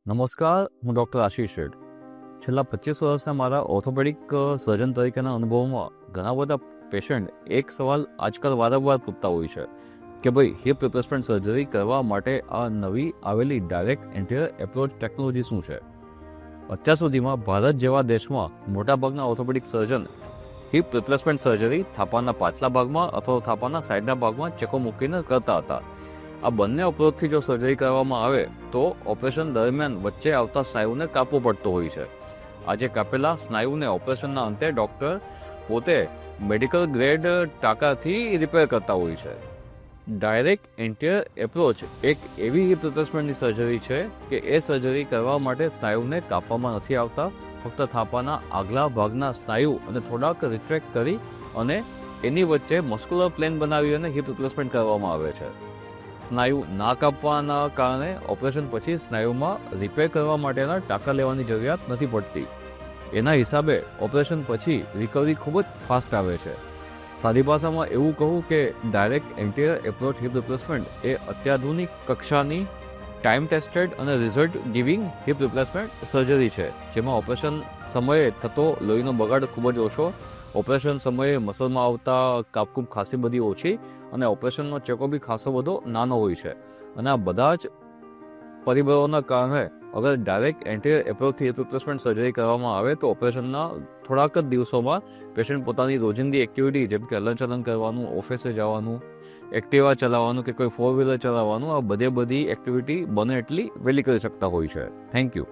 નમસ્કાર, હું ડૉક્ટર આશીષ શેઠ. છેલ્લા 25 વર્ષના મારા ઓર્થોપેડિક સર્જન તરીકેના અનુભવમાં ઘણા બધા પેશન્ટ એક સવાલ આજકાલ વારંવાર પૂછતા હોય છે કે ભાઈ હિપ રિપ્લેસમેન્ટ સર્જરી કરવા માટે આ નવી આવેલી ડાયરેક્ટ એન્ટિરિયર એપ્રોચ ટેકનોલોજી શું છે. અત્યાર સુધીમાં ભારત જેવા દેશમાં મોટાભાગના orthopaedic surgeon hip replacement surgery થાપાના પાછલા ભાગમાં અથવા થાપાના સાઈડના ભાગમાં ચેકો મૂકીને કરતા હતા. આ બંને અપ્રોચથી જો સર્જરી કરવામાં આવે તો ઓપરેશન દરમિયાન વચ્ચે આવતા સ્નાયુને કાપવો પડતો હોય છે. આજે કાપેલા સ્નાયુને ઓપરેશનના અંતે ડૉક્ટર પોતે મેડિકલ ગ્રેડ ટાંકાથી રિપેર કરતા હોય છે. ડાયરેક્ટ એન્ટિરિયર એપ્રોચ એક એવી હિપ રિપ્લેસમેન્ટની સર્જરી છે કે એ સર્જરી કરવા માટે સ્નાયુને કાપવામાં નથી આવતા. ફક્ત થાપાના આગલા ભાગના સ્નાયુ અને થોડાક રિટ્રેક્ટ કરી અને એની વચ્ચે મસ્ક્યુલર પ્લેન બનાવી અને હિપ રિપ્લેસમેન્ટ કરવામાં આવે છે. સ્નાયુ ના કાપવાના કારણે ઓપરેશન પછી સ્નાયુમાં રિપેર કરવા માટેના ટાંકા લેવાની જરૂરિયાત નથી પડતી. એના હિસાબે ઓપરેશન પછી રિકવરી ખૂબ જ ફાસ્ટ આવે છે. સાદી ભાષામાં એવું કહું કે direct anterior approach hip replacement એ અત્યાધુનિક કક્ષાની ટાઈમ ટેસ્ટેડ અને result giving hip replacement surgery છે, જેમાં ઓપરેશન સમયે થતો લોહીનો બગાડ ખૂબ જ ઓછો, ઓપરેશન સમયે મસલમાં આવતા કાપકૂપ ખાસી બધી ઓછી અને ઓપરેશનનો ચેકો બી ખાસો બધો નાનો હોય છે. અને આ બધા જ પરિબળોના કારણે અગર ડાયરેક્ટ એન્ટિરિયર એપ્રોચથી હિપ રિપ્લેસમેન્ટ સર્જરી કરવામાં આવે તો ઓપરેશનના થોડાક જ દિવસોમાં પેશન્ટ પોતાની રોજિંદી એક્ટિવિટી જેમ કે હલનચલન કરવાનું, ઓફિસે જવાનું, એક્ટિવા ચલાવવાનું કે કોઈ 4 વ્હીલર ચલાવવાનું, આ બધી એક્ટિવિટી બને એટલી વહેલી કરી શકતા હોય છે. Thank you.